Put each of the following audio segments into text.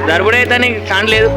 దర్బుడైతే నీకు ఛాన్స్ లేదు.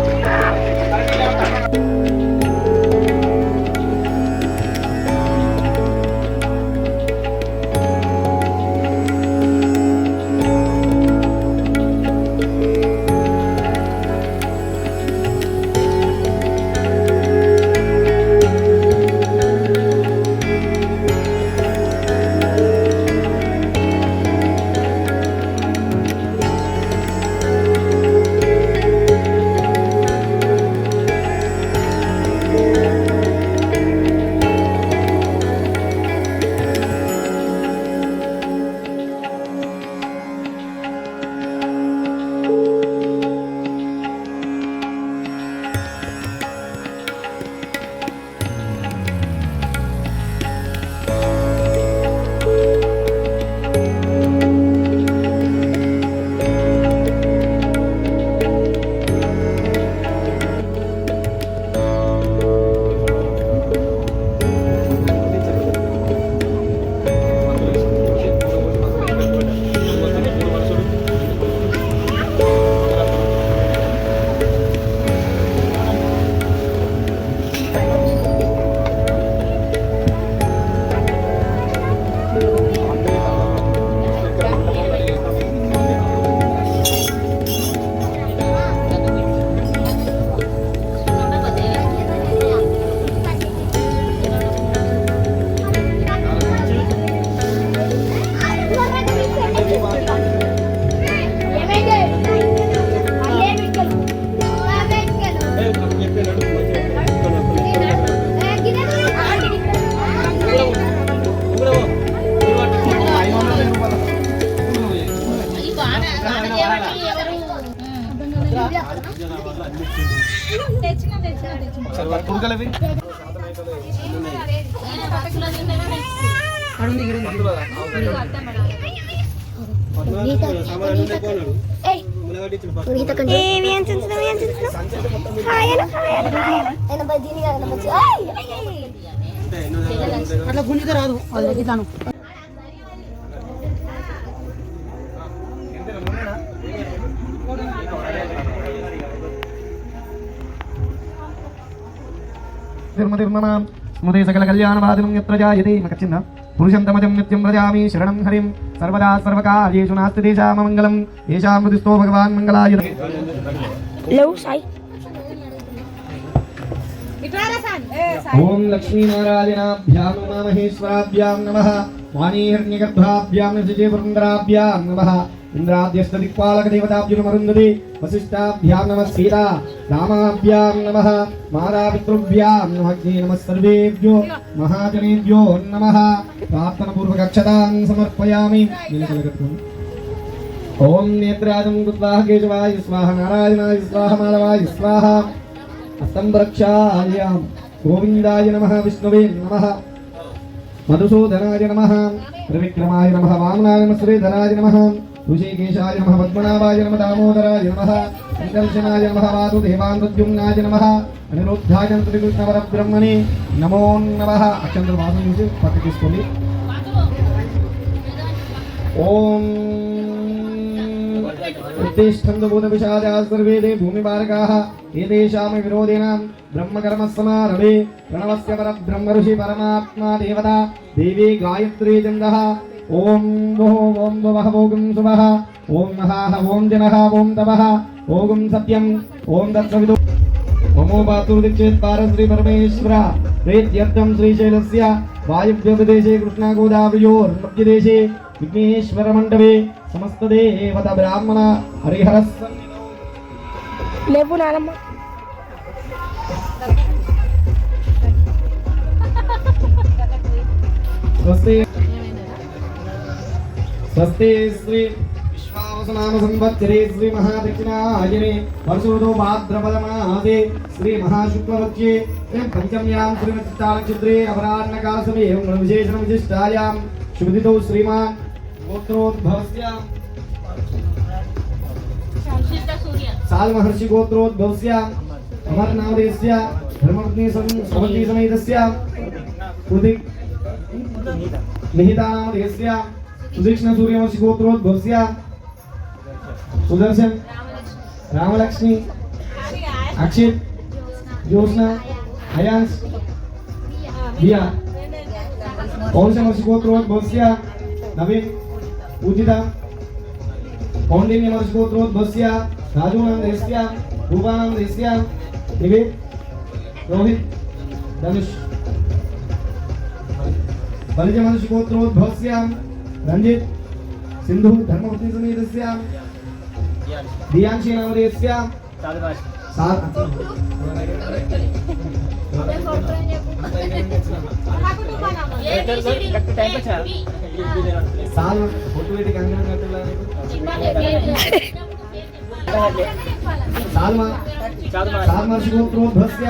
అట్లా గుంజితే రాదు అది తాను తిరుమతిర్మమాం స్మృతి సకల కళ్యాణవాదినం యత్ర జాయతే మకచ్చింద పురుషం తమజం నిత్యం వ్రజామి శరణం హరిం సర్వదా సర్వకార్యేషు నాస్తి దేశామ మంగళం ఏషాం హృదిస్థో భగవాన్ మంగళాయ. ఓం లక్ష్మీనారాయణాభ్యాం నమః మహేశ్వరాభ్యాం నమః వాణీహిరణ్యగర్భాభ్యాం నిజేపురందరాభ్యాం నమః ఇంద్రాద్యస్త దిక్పాలక దేవతాభ్యుం అరుంధతి వశిష్టాభ్యాం నమః సీతా రామాభ్యాం నమః మాతాపితృభ్యాం నమః నమః సర్వేభ్యో మహాజనేభ్యో నమః. ప్రార్థనపూర్వక అక్షతాన్ సమర్పయామి. ఓం నేత్రాజం కృత్వా కేశవాయ స్వాహ నారాయణాయ స్వాహ మాధవాయ స్వాహ హస్తం ప్రక్షాళ్యాం. గోవిందాయ నమః విష్ణువే నమః మధుసూదనాయ నమః త్రివిక్రమాయ నమః వామనాయ నమః శ్రీధరాయ నమః ఋషికేశాయ నమః పద్మనాభాయ నమః దామోదరాయ నమః సంకర్షణాయ నమః వాసుదేవానుద్యుమ్నాయ నమః అనిరుద్ధాయ త్రికృష్ణవరబ్రహ్మణే నమో నమః. అక్షంతలు వాసన నుంచి పక్క తీసుకోండి. ఓం ఉత్తిష్టంతు భూతపిశాచాः సర్వే తే భూమిబాలకాः ఏతేషాం విరోధేన బ్రహ్మకర్మసమారభే ప్రణవస్య పరబ్రహ్మ ఋషి పరమాత్మా దేవతా దేవీ గాయత్రీ ఛందః. ఓం ఓం భవః ఓం శుభః ఓం మహాః ఓం జనః ఓం తపః ఓం సత్యం ఓం తత్సవిదు. ఓమోపాతుర్దిక్షేత్పార శ్రీ పరమేశ్వర ప్రీత్యర్థం శ్రీశైలస్య వాయువ్యప్రదేశే కృష్ణాగోదావరియోర్మధ్యదేశే విఘ్నేశ్వర మండపే సమస్త దేవత బ్రాహ్మణ హరిహర లేవు నానమ్మ. స్వస్తి స్వస్తి శ్రీ విశ్వావసనామ సంవత్సరే శ్రీ మహాదక్షిణాయనే వర్షోదో భాద్రపదమాసే శ్రీ మహాశుక్లపక్షే పంచమ్యాం శ్రీమతిష్టానక్షత్రే అపరాహ్నకాల సమయే విశేషణ విశిష్టాయాం శుభదితో శ్రీమాన్ గోత్రోద్భవస్య సాల్ మహర్షి గోత్రోద్భవస్య అమరనామదేశస్య ధర్మపత్ని సమర్థి సమేతస్య కృతి నిహితానామదేశస్య సుదీక్ష్ణ సూర్యవంశి గోత్రోద్భవస్య సుదర్శన్ రామలక్ష్మి అక్షిత్ జ్యోత్స్న అయాన్స్ దియా పౌరుషమర్షిగోత్రోద్భవస్య నవీన్ పూజిత కౌండిన్యమర్షిగోత్రోద్భవస్య రాజూనాం దేశ్య రూపానాం దేశ్య నివేద్ రోహిత్ ధనుష్ బలిజమర్షిగోత్రోద్భవస్య రంజిత్ సింధు ధర్మపత్ని సమేతస్య దియాంశి నామదేశ్య సాల్ పొట్టువేటి కంగనం కట్టులాని సాల్మా సాల్మర్షిగోత్రోద్భవస్య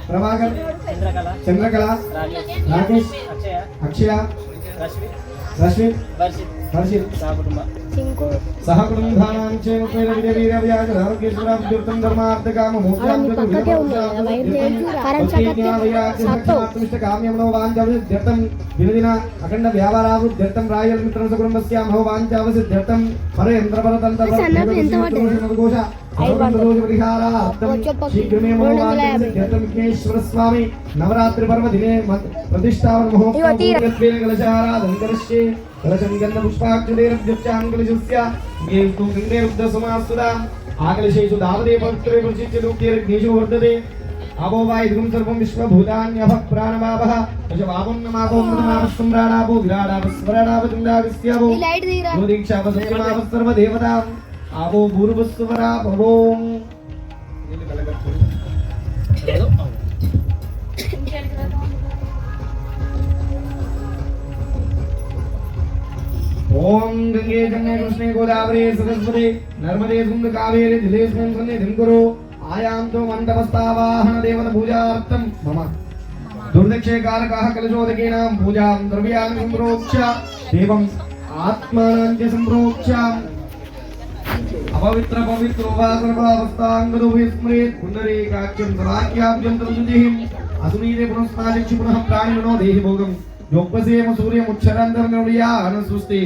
ప్రభాకర్ చంద్రకళ రాకేష్ అక్షయ రశ్మిత్ హర్షిత్ సహకుటుంబానాం చేవీర్యవ్యాజరామకేశ్వరాభ్యుర్తం ధర్మార్థకామమోక్షాంతకామ్యంలో వాంఛావసిద్ధ్యర్థం వినుదిన అఖండ వ్యాపారావృద్ధ్యర్థం రాయల్ మిత్రం సకుటుంబస్యామహో వాంఛావసిద్ధ్యర్థం పరయంత్రపరతంత్రఘోష శీఘ్రమేమోవాంఛావసిద్ధ్యర్థం స్వామి నవరాత్రి పర్వదినే ప్రతిష్టావన మహోత్సవే కలశం గంధ పుష్పాక్షుడేరభ్యక్షాంకలశస్య గేస్తు గంగేరుద్ధ సమాస్తుదా ఆకలశేషు దావదే పవిత్రే ప్రచిత్యలోక్యేర్గ్నేషు వర్ధతే అపో వా ఇదం సర్వం విశ్వభూతాన్యభ ప్రాణవాపః యశవాపున్నమాపోమృతమాపస్సంరాడాపో విరాడాపస్మరాడాపచుండావిస్యాపో జ్యోతిక్షాపసత్యమాపస్సర్వదేవతాం ఆపో భూర్భుస్సువరా భవోం ओम गंगे जमुने कृष्णे गोदावरी सरस्वती नर्मदे सिंधु कावेरी जलेस्मिन् सन्निधिं कुरु आयां तु मण्डपस्थावाहन देवत पूजार्थं मम दुर्दक्षे कारकः कलशोदकेनां पूजां द्रव्याणि सम्प्रोक्ष्य देवम् आत्मानं च सम्प्रोक्ष्य अपवित्र पवित्रो वा सर्वावस्थाङ्गतो विस्मरेत् पुण्डरीकाख्यं समाख्याब्जं तरुजुतिः असुरीरे पुनस्नादिक्षु पुनः प्राणिनो देहि भोगम् योगसेम सूर्यमुच्छरन्तर्निर्या अनुसृष्टि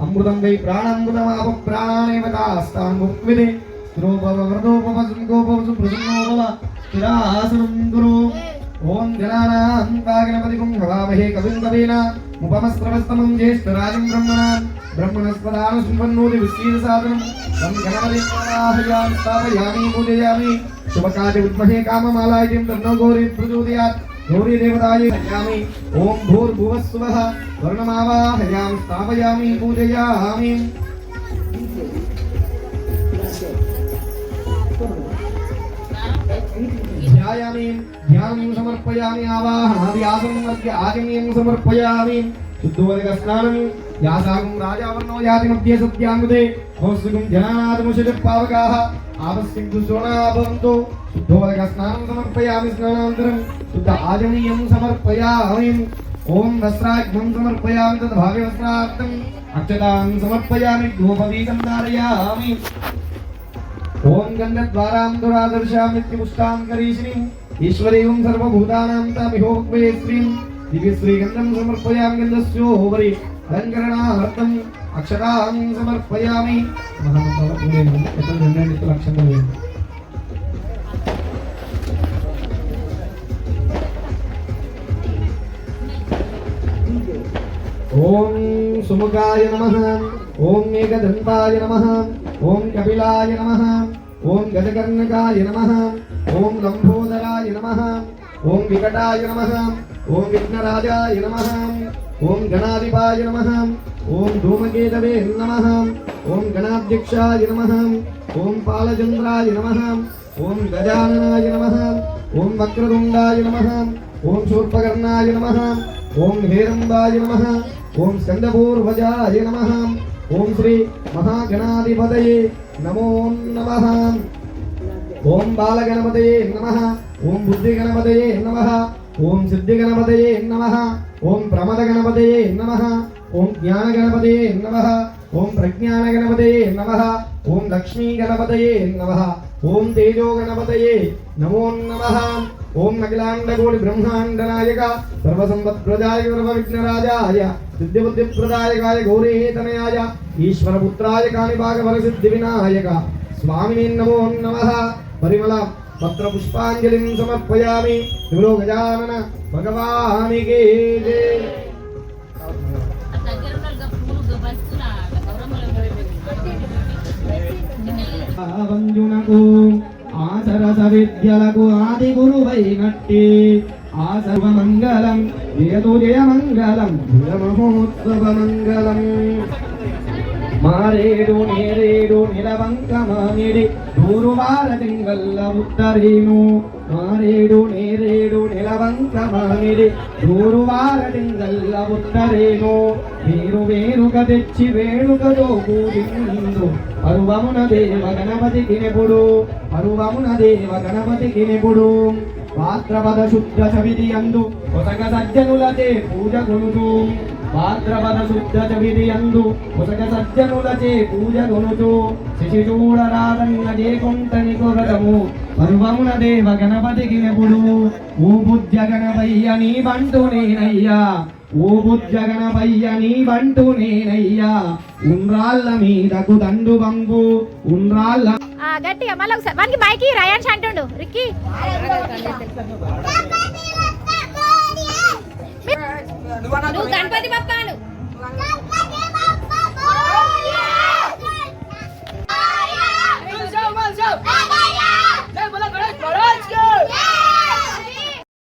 अमृतं वै प्राणामृतमाप प्राणेव तास्तां मुक्विदे स्थिरोपवृतोपवसुप्रसन्नो भव स्थिरासनं गुरु ॐ जनानां गणपतिं हवामहे कविं कवीन उपमस्त्रवस्तमं ज्येष्ठराजं ब्रह्मणस्पदानुसम्पन्नोति विश्वेदसादनं तं गणपतिं आवाहयामि स्थापयामि पूजयामि शुभकार्ये विद्महे काममालायै तन्नो गौरी प्रचोदयात् गौरी देवतायै हयामि ओम भूर्भुवस्सुवः वर्णमावाहयामि स्थापयामि पूजयामि ध्यायामि ध्यानं समर्पयामि आवाहनादि आसनं मध्ये आचमनीयं समर्पयामि शुद्धोदकस्नानं यासागं राजावर्णो याति मध्ये सत्याङ्गुते भवस्सुगं जनानादमुषितः पावकाः आवस्यं दुष्णा भवन्तु शुद्धोदकस्नानं समर्पयामि स्नानानन्तरं शुद्ध आचमनीयं समर्पयामि ओम वस्त्राग्नं समर्पयामि तद्भागे वस्त्रार्थम् अक्षतां समर्पयामि धूपदीपं धारयामि ओम गन्धद्वारां दुरादर्शामित्युष्टां करीश्रीं ईश्वरीं सर्वभूतानां तामिहोक्वे श्रीं दिव्यश्रीगन्धं समर्पयामि गन्धस्योपरि अलङ्करणार्थम् अक्षतां समर्पयामि ओम सुमुखाय नमः ओम एकदन्ताय नमः ओम कपिलाय नमः ओम गजकर्णकाय नमः ओम लंबोदराय नमः ओम विकटाय नमः ओम विघ्नराजाय नमः ओम गणाधिपाय नमः ओम धूमकेतवे नमः ओम गणाध्यक्षाय नमः ओम पालचंद्राय नमः ओम गजाननाय नमः ओम वक्रतुंडाय नमः ओम शूर्पकर्णाय नमः ओम हेरंबाय नमः ओम स्कंदपूर्वजाय नमः ओम श्री महागणाधिपतये नमो नमः ओम बालगणपतये नमः ओम बुद्धिगणपतये नमः ओम सिद्धिगणपतये नमः ओम प्रमदगणपतये नमः ओम ज्ञानगणपतये नमः ओम प्रज्ञानगणपतये नमः ओम लक्ष्मीगणपतये नमः ओम तेजोगणपतये नमो नमः ओम अखिलांडकोटि ब्रह्मांड नायक सर्वसंपत्प्रदाय सर्वविघ्नराजाय सिद्धिबुद्धिप्रदायकाय गौरीतनयाय ईश्वरपुत्राय कानिपाकवरसिद्धिविनायक స్వామినే నమో నమః పరిమళ పత్ర పుష్పాంజలిం సమర్పయామి శివలో గజానన భగవానికి జై. వంజునకు ఆసరస విద్యలకు ఆది గురువైనట్టి ఆ సర్వమంగళం జయతు జయమంగళం జయమహోత్సవ మంగళం. మారేడు నేరేడు నిలవంక మామిడి దూరువార తింగల్ల ఉత్తరేను. మారేడు నేరేడు నిలవంక మామిడి దూరువార తింగల్ల ఉత్తరేను. వేరు వేరుగా తెచ్చి వేణుకతో కూడిందు పరువమున దేవ గణపతికి నెపుడు. పరువమున దేవ గణపతికి నెపుడు. భాద్రపద శుద్ధ చవితి అందు కొసగ సజ్జనులచే పూజ కొనుచు. భాద్రపద శుద్ధ చవితి అందు కొసగ సజ్జనులచే పూజ కొనుచు. శిశిచూడరాదన్న చేకొంటని కొరదము పర్వమున దేవ గణపతికి నెపుడు. ఓ బుద్ధ గణపయ్య నీ బంటు నేనయ్యా. ఓ బుద్ధ గణపయ్య నీ బంటు నేనయ్యా. ఉండ్రాళ్ళ మీదకు దండు బంగు ఉండ్రాళ్ళ గట్టిగా మళ్ళీ ఒకసారి మనకి మైకి రాయన్స్ అంటుండు రిక్కి.